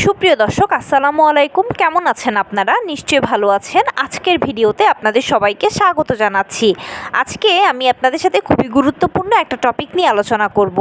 সুপ্রিয় দর্শক, আসসালামু আলাইকুম। কেমন আছেন আপনারা? নিশ্চয়ই ভালো আছেন। আজকের ভিডিওতে আপনাদের সবাইকে স্বাগত জানাচ্ছি। আজকে আমি আপনাদের সাথে খুবই গুরুত্বপূর্ণ একটা টপিক নিয়ে আলোচনা করব।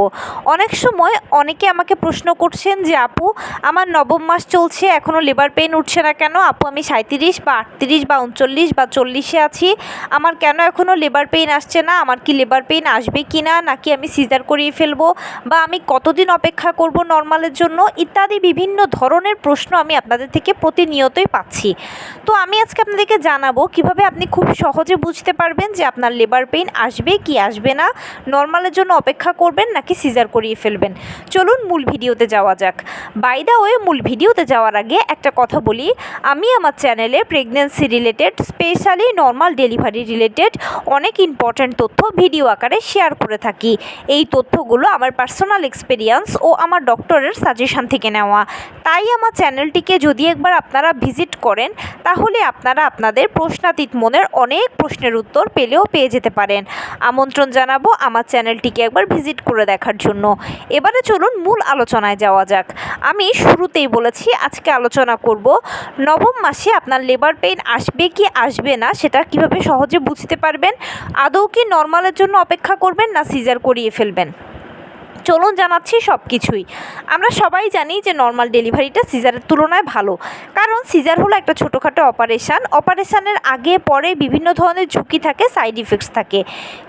অনেক সময় অনেকে আমাকে প্রশ্ন করছেন যে আপু, আমার নবম মাস চলছে, এখনও লেবার পেইন উঠছে না কেন? আপু, আমি 37 বা 38 বা 39 বা 40-এ আছি, আমার কেন এখনও লেবার পেইন আসছে না? আমার কি লেবার পেইন আসবে কি না, নাকি আমি সিজার করিয়ে ফেলবো, বা আমি কতদিন অপেক্ষা করব নর্মালের জন্য, ইত্যাদি বিভিন্ন ধরনের প্রশ্ন আমি আপনাদের থেকে প্রতিনিয়তই পাচ্ছি। তো আমি আজকে আপনাদেরকে জানাবো কিভাবে আপনি খুব সহজে বুঝতে পারবেন যে আপনার লেবার পেইন আসবে কি আসবে না, নর্মালের জন্য অপেক্ষা করবেন নাকি সিজার করিয়ে ফেলবেন। চলুন মূল ভিডিওতে যাওয়া যাক। বাই দ্য ওয়ে, মূল ভিডিওতে যাওয়ার আগে একটা কথা বলি, আমি আমার চ্যানেলে pregnancy related, specially normal delivery related অনেক ইম্পর্ট্যান্ট তথ্য ভিডিও আকারে শেয়ার করে থাকি। এই তথ্যগুলো আমার পার্সোনাল এক্সপিরিয়েন্স ও আমার ডক্টরের সাজেশন থেকে নেওয়া। তাই আমার চ্যানেলটিকে যদি একবার আপনারা ভিজিট করেন, তাহলে আপনারা আপনাদের প্রশ্নাতীত মনের অনেক প্রশ্নের উত্তর পেয়ে যেতে পারেন। আমন্ত্রণ জানাবো আমার চ্যানেলটিকে একবার ভিজিট করে দেখার জন্য। এবারে চলুন মূল আলোচনায় যাওয়া যাক। আমি শুরুতেই বলেছি আজকে আলোচনা করব নবম মাসে আপনার লেবার পেইন আসবে কি আসবে না সেটা কিভাবে সহজে বুঝতে পারবেন, আদৌ কি নর্মালের জন্য অপেক্ষা করবেন না সিজার করিয়ে ফেলবেন। চলুন জানাচ্ছি সব কিছুই। আমরা সবাই জানি যে নর্মাল ডেলিভারিটা সিজারের তুলনায় ভালো, কারণ সিজার হলো একটা ছোটোখাটো অপারেশানের আগে পরে বিভিন্ন ধরনের ঝুঁকি থাকে, সাইড ইফেক্টস থাকে।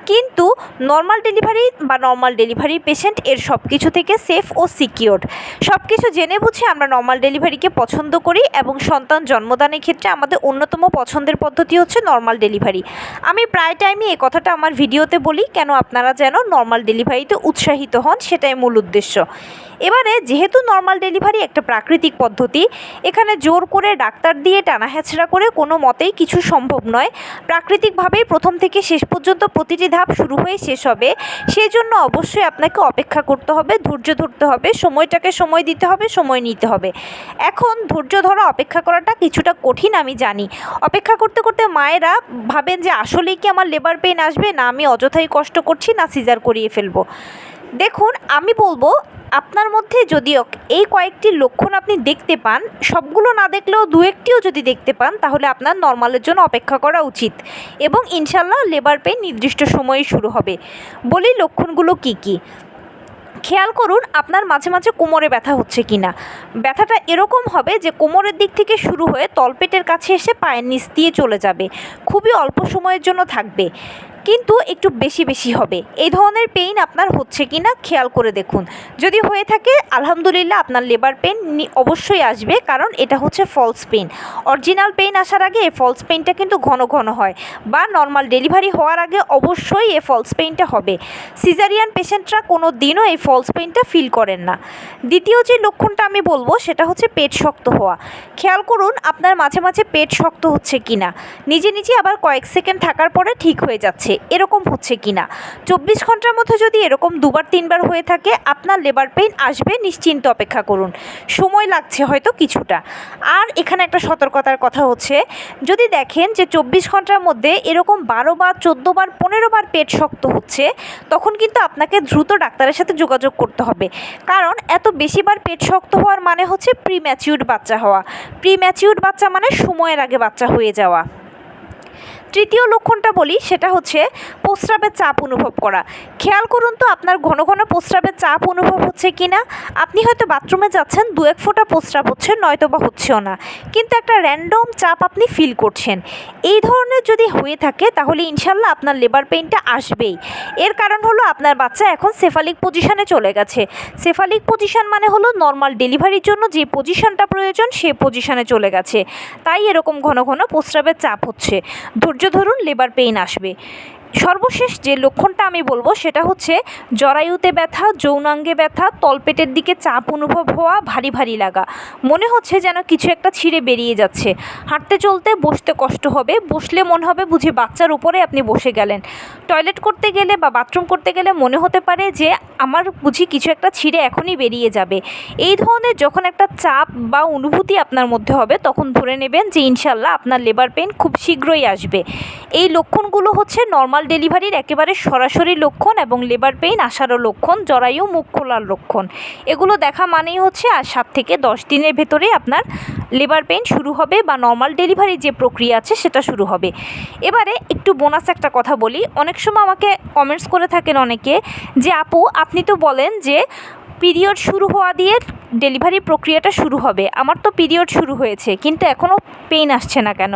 কিন্তু নর্মাল ডেলিভারি পেশেন্ট এর সব কিছু থেকে সেফ ও সিকিওরড। সব কিছু জেনে বুঝে আমরা নর্মাল ডেলিভারিকে পছন্দ করি, এবং সন্তান জন্মদানের ক্ষেত্রে আমাদের অন্যতম পছন্দের পদ্ধতি হচ্ছে নর্মাল ডেলিভারি। আমি প্রায় টাইমই এই কথাটা আমার ভিডিওতে বলি, কেন আপনারা যেন নর্মাল ডেলিভারিতে উৎসাহিত হন, সেটাই মূল উদ্দেশ্য। এবারে যেহেতু নর্মাল ডেলিভারি একটা প্রাকৃতিক পদ্ধতি, এখানে জোর করে ডাক্তার দিয়ে টানা হেঁচড়া করে কোনো মতেই কিছু সম্ভব নয়। প্রাকৃতিকভাবেই প্রথম থেকে শেষ পর্যন্ত প্রতিটি ধাপ শুরু হয়ে শেষ হবে। সেই জন্য অবশ্যই আপনাকে অপেক্ষা করতে হবে, ধৈর্য ধরতে হবে, সময়টাকে সময় দিতে হবে, সময় নিতে হবে। এখন ধৈর্য ধরা, অপেক্ষা করাটা কিছুটা কঠিন আমি জানি। অপেক্ষা করতে করতে মায়েরা ভাবেন যে আসলেই কি আমার লেবার পেইন আসবে, না আমি অযথাই কষ্ট করছি, না সিজার করিয়ে ফেলবো। দেখুন, আমি বলবো আপনার মধ্যে যদিও এই কয়েকটি লক্ষণ আপনি দেখতে পান, সবগুলো না দেখলেও দু একটিও যদি দেখতে পান, তাহলে আপনার নর্মালের জন্য অপেক্ষা করা উচিত, এবং ইনশাল্লাহ লেবার পেইন নির্দিষ্ট সময়ে শুরু হবে। বলি লক্ষণগুলো কি কি। খেয়াল করুন আপনার মাঝে মাঝে কোমরে ব্যথা হচ্ছে কি না। ব্যথাটা এরকম হবে যে কোমরের দিক থেকে শুরু হয়ে তলপেটের কাছে এসে পায়ের নিচ দিয়ে চলে যাবে, খুবই অল্প সময়ের জন্য থাকবে, কিন্তু একটু বেশি বেশি হবে। এই ধরনের পেইন আপনার হচ্ছে কি না খেয়াল করে দেখুন। যদি হয়ে থাকে, আলহামদুলিল্লাহ, আপনার লেবার পেইন অবশ্যই আসবে, কারণ এটা হচ্ছে ফলস পেইন। অরিজিনাল পেইন আসার আগে এই ফলস পেইনটা কিন্তু ঘন ঘন হয়, বা নর্মাল ডেলিভারি হওয়ার আগে অবশ্যই এই ফলস পেইনটা হবে। সিজারিয়ান পেশেন্টরা কোনো দিনও এই ফলস পেইনটা ফিল করেন না। দ্বিতীয় যে লক্ষণটা আমি বলবো সেটা হচ্ছে পেট শক্ত হওয়া। খেয়াল করুন আপনার মাঝে মাঝে পেট শক্ত হচ্ছে কি না, নিজে নিজে আবার কয়েক সেকেন্ড থাকার পরে ঠিক হয়ে যাচ্ছে, এরকম হচ্ছে কি না। 24 ঘন্টার মধ্যে যদি এরকম 2-3 বার হয়ে থাকে, আপনার লেবার পেইন আসবে, নিশ্চিন্ত অপেক্ষা করুন। সময় লাগছে হয়তো কিছুটা। আর এখানে একটা সতর্কতার কথা হচ্ছে, যদি দেখেন যে 24 ঘন্টার মধ্যে এরকম 12 বার, 14 বার, 15 বার পেট শক্ত হচ্ছে, তখন কিন্তু আপনাকে দ্রুত ডাক্তারের সাথে যোগাযোগ করতে হবে। কারণ এত বেশিবার পেট শক্ত হওয়ার মানে হচ্ছে প্রিম্যাচিউরড বাচ্চা হওয়া। প্রিম্যাচিউরড বাচ্চা মানে সময়ের আগে বাচ্চা হয়ে যাওয়া। তৃতীয় লক্ষণটা বলি, সেটা হচ্ছে প্রস্রাবের চাপ অনুভব করা। খেয়াল করুন তো আপনার ঘন ঘন প্রস্রাবের চাপ অনুভব হচ্ছে কি না। আপনি হয়তো বাথরুমে যাচ্ছেন, 2-1 ফোঁটা প্রস্রাব হচ্ছে, নয়তো বা হচ্ছেও না, কিন্তু একটা র্যান্ডম চাপ আপনি ফিল করছেন। এই ধরনের যদি হয়ে থাকে, তাহলে ইনশাল্লাহ আপনার লেবার পেইনটা আসবেই। এর কারণ হলো আপনার বাচ্চা এখন সেফালিক পজিশনে চলে গেছে। সেফালিক পজিশন মানে হলো নর্মাল ডেলিভারির জন্য যে পজিশনটা প্রয়োজন, সেই পজিশনে চলে গেছে, তাই এরকম ঘন ঘন প্রস্রাবের চাপ হচ্ছে। ধৈর্য ধরুন, লেবার পেইন আসবে। সর্বশেষ যে লক্ষণটা আমি বলবো সেটা হচ্ছে জরায়ুতে ব্যথা, যৌনাঙ্গে ব্যথা, তলপেটের দিকে চাপ অনুভব হওয়া, ভারী ভারী লাগা, মনে হচ্ছে যেন কিছু একটা ছিঁড়ে বেরিয়ে যাচ্ছে। হাঁটতে চলতে বসতে কষ্ট হবে, বসলে মনে হবে বুঝি বাচ্চার উপরে আপনি বসে গেলেন। টয়লেট করতে গেলে বা বাথরুম করতে গেলে মনে হতে পারে যে আমার বুঝি কিছু একটা ছিঁড়ে এখনই বেরিয়ে যাবে। এই ধরনের যখন একটা চাপ বা অনুভূতি আপনার মধ্যে হবে, তখন ধরে নেবেন যে ইনশাল্লাহ আপনার লেবার পেইন খুব শীঘ্রই আসবে। এই লক্ষণগুলো হচ্ছে নর্মাল নর্মাল ডেলিভারির একেবারে সরাসরি লক্ষণ এবং লেবার পেইন আসারও লক্ষণ, জরায়ু মুখ খোলার লক্ষণ। এগুলো দেখা মানেই হচ্ছে আর 7 থেকে 10 দিনের ভেতরে আপনার লেবার পেইন শুরু হবে বা নর্মাল ডেলিভারি যে প্রক্রিয়া আছে সেটা শুরু হবে। এবারে একটু বোনাস একটা কথা বলি, অনেক সময় আমাকে কমেন্টস করে থাকেন অনেকে যে আপু আপনি তো বলেন যে পিরিয়ড শুরু হওয়া দিয়ে ডেলিভারি প্রক্রিয়াটা শুরু হবে, আমার তো পিরিয়ড শুরু হয়েছে কিন্তু এখনও পেইন আসছে না কেন?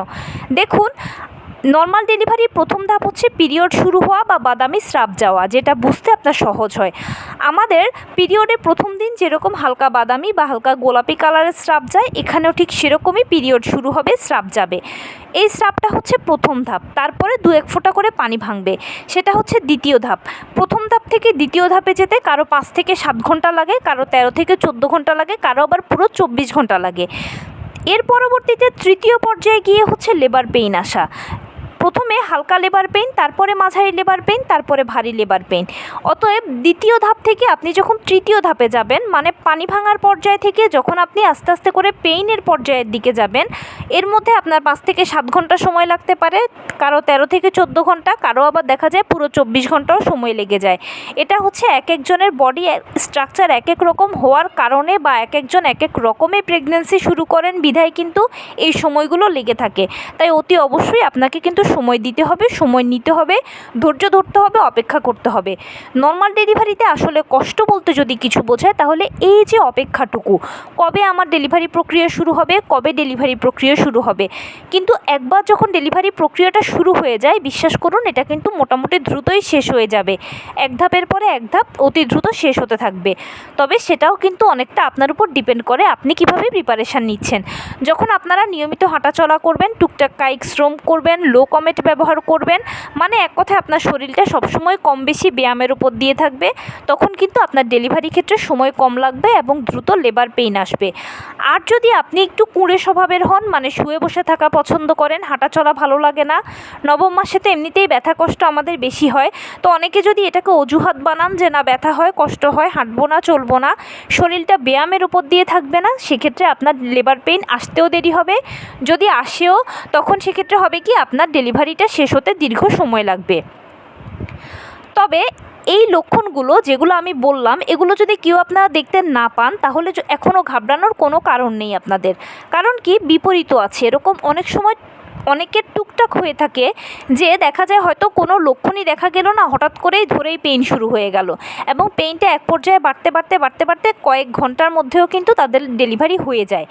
দেখুন, নর্মাল ডেলিভারির প্রথম ধাপ হচ্ছে পিরিয়ড শুরু হওয়া বা বাদামি স্রাব যাওয়া, যেটা বুঝতে আপনার সহজ হয়। আমাদের পিরিয়ডের প্রথম দিন যেরকম হালকা বাদামি বা হালকা গোলাপি কালারের স্রাব যায়, এখানেও ঠিক সেরকমই পিরিয়ড শুরু হবে, স্রাব যাবে। এই স্রাবটা হচ্ছে প্রথম ধাপ, তারপরে 2-1 ফোঁটা করে পানি ভাঙবে, সেটা হচ্ছে দ্বিতীয় ধাপ। প্রথম ধাপ থেকে দ্বিতীয় ধাপে যেতে কারো 5 থেকে 7 ঘন্টা লাগে, কারো 13 থেকে 14 ঘন্টা লাগে, কারো আবার পুরো 24 ঘন্টা লাগে। এর পরবর্তীতে তৃতীয় পর্যায়ে গিয়ে হচ্ছে লেবার পেইন আসা। প্রথমে হালকা লেবার পেইন, তারপরে মাঝারি লেবার পেইন, তারপরে ভারী লেবার পেইন। অতএব দ্বিতীয় ধাপ থেকে আপনি যখন তৃতীয় ধাপে যাবেন, মানে পানি ভাঙার পর্যায় থেকে যখন আপনি আস্তে আস্তে করে পেইনের পর্যায়ের দিকে যাবেন, এর মধ্যে আপনার 5 থেকে 7 ঘন্টা সময় লাগতে পারে, কারো 13 থেকে 14 ঘন্টা, কারো আবার দেখা যায় পুরো 24 ঘন্টাও সময় লেগে যায়। এটা হচ্ছে এক একজনের বডি স্ট্রাকচার এক এক রকম হওয়ার কারণে বা এক একজন এক এক রকমের প্রেগনেন্সি শুরু করেন বিধায় কিন্তু এই সময়গুলো লেগে থাকে। তাই অতি অবশ্যই আপনাকে কিন্তু সময় দিতে হবে, সময় নিতে হবে, ধৈর্য ধরতে হবে, অপেক্ষা করতে হবে। নর্মাল ডেলিভারিতে আসলে কষ্ট বলতে যদি কিছু বোঝায় তাহলে এই যে অপেক্ষাটুকু, কবে আমার ডেলিভারি প্রক্রিয়া শুরু হবে, কবে ডেলিভারি প্রক্রিয়া শুরু হবে। কিন্তু একবার যখন ডেলিভারি প্রক্রিয়াটা শুরু হয়ে যায়, বিশ্বাস করুন এটা কিন্তু মোটামুটি দ্রুতই শেষ হয়ে যাবে। এক ধাপের পরে এক ধাপ অতি দ্রুত শেষ হতে থাকবে। তবে সেটাও কিন্তু অনেকটা আপনার উপর ডিপেন্ড করে আপনি কিভাবে প্রিপারেশান নিচ্ছেন। যখন আপনারা নিয়মিত হাঁটাচলা করবেন, টুকটাক কায়িক শ্রম করবেন, লো কমেট ব্যবহার করবেন, মানে এক কথায় আপনার শরীরটা সবসময় কম বেশি ব্যায়ামের উপর দিয়ে থাকবে, তখন কিন্তু আপনার ডেলিভারি ক্ষেত্রে সময় কম লাগবে এবং দ্রুত লেবার পেইন আসবে। আর যদি আপনি একটু কুঁড়ে স্বভাবের হন, মানে শুয়ে বসে থাকা পছন্দ করেন, হাঁটাচলা ভালো লাগে না, নবম মাসে তো এমনিতেই ব্যথা কষ্ট আমাদের বেশি হয়, তো অনেকে যদি এটাকে অজুহাত বানান যে না ব্যথা হয়, কষ্ট হয়, হাঁটবো না, চলবো না, শরীরটা ব্যায়ামের উপর দিয়ে থাকবে না, সেক্ষেত্রে আপনার লেবার পেইন আসতেও দেরি হবে। যদি আসেও তখন সেক্ষেত্রে হবে কি আপনার ডেলিভারিটা শেষ হতে দীর্ঘ সময় লাগবে। তবে এই লক্ষণগুলো যেগুলো আমি বললাম, এগুলো যদি কেউ আপনারা দেখতে না পান তাহলে এখনও ঘাবড়ানোর কোনো কারণ নেই আপনাদের। কারণ কি বিপরীত আছে, এরকম অনেক সময় অনেকের টুকটাক হয়ে থাকে যে দেখা যায় হয়তো কোনো লক্ষণই দেখা গেল না, হঠাৎ করেই ধরেই পেইন শুরু হয়ে গেল এবং পেইনটা এক পর্যায়ে বাড়তে বাড়তে বাড়তে বাড়তে কয়েক ঘন্টার মধ্যেও কিন্তু তাদের ডেলিভারি হয়ে যায়।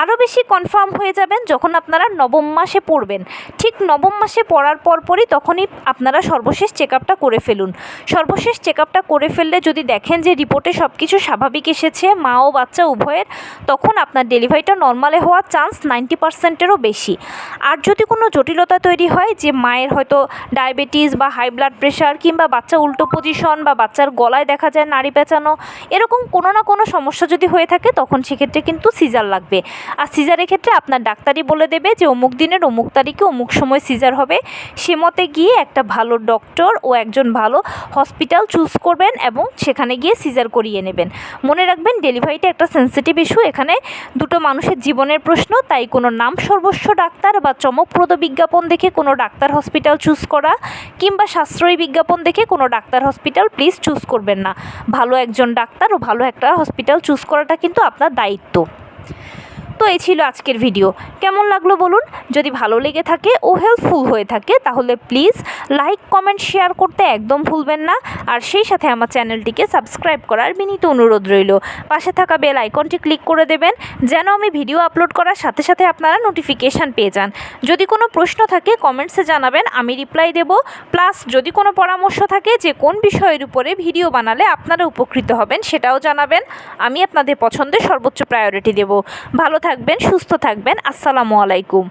আরও বেশি কনফার্ম হয়ে যাবেন যখন আপনারা নবম মাসে পড়বেন। ঠিক নবম মাসে পড়ার পরপরই তখনই আপনারা সর্বশেষ চেক আপটা করে ফেলুন। সর্বশেষ চেক আপটা করে ফেললে যদি দেখেন যে রিপোর্টে সব কিছু স্বাভাবিক এসেছে, মা ও বাচ্চা উভয়ের, তখন আপনার ডেলিভারিটা নর্মালে হওয়ার চান্স 90%-এরও বেশি। আর যদি কোনো জটিলতা তৈরি হয়, যে মায়ের হয়তো ডায়াবেটিস বা হাই ব্লাড প্রেশার, কিংবা বাচ্চা উল্টো পজিশন, বা বাচ্চার গলায় দেখা যায় নাড়ি পেঁচানো, এরকম কোনো না কোনো সমস্যা যদি হয়ে থাকে তখন সেক্ষেত্রে কিন্তু সিজার লাগবে। আর সিজারের ক্ষেত্রে আপনার ডাক্তারই বলে দেবে যে অমুক দিনের অমুক তারিখে অমুক সময় সিজার হবে। সে মতে গিয়ে একটা ভালো ডক্টর ও একজন ভালো হসপিটাল চুজ করবেন এবং সেখানে গিয়ে সিজার করিয়ে নেবেন। মনে রাখবেন ডেলিভারিটা একটা সেন্সিটিভ ইস্যু, এখানে দুটো মানুষের জীবনের প্রশ্ন, তাই কোনো নাম সর্বস্ব ডাক্তার বা চমকপ্রদ বিজ্ঞাপন দেখে কোনো ডাক্তার হসপিটাল চুজ করা কিংবা সাশ্রয়ী বিজ্ঞাপন দেখে কোনো ডাক্তার হসপিটাল প্লিজ চুজ করবেন না। ভালো একজন ডাক্তার ও ভালো একটা হসপিটাল চুজ করাটা কিন্তু আপনার দায়িত্ব। তো এই ছিল আজকের ভিডিও। কেমন লাগলো বলুন? যদি ভালো লেগে থাকে ও হেল্পফুল হয়ে থাকে তাহলে প্লিজ লাইক, কমেন্ট, শেয়ার করতে একদম ভুলবেন না। আর সেই সাথে আমার চ্যানেলটিকে সাবস্ক্রাইব করার বিনীত অনুরোধ রইল। পাশে থাকা বেল আইকনটি ক্লিক করে দেবেন যেন আমি ভিডিও আপলোড করার সাথে সাথে আপনারা নোটিফিকেশান পেয়ে যান। যদি কোনো প্রশ্ন থাকে কমেন্টসে জানাবেন, আমি রিপ্লাই দেব। প্লাস যদি কোনো পরামর্শ থাকে যে কোন বিষয়ের উপরে ভিডিও বানালে আপনারা উপকৃত হবেন সেটাও জানাবেন, আমি আপনাদের পছন্দের সর্বোচ্চ প্রায়োরিটি দেব। ভালো থাকবেন, সুস্থ থাকবেন। আসসালামু আলাইকুম।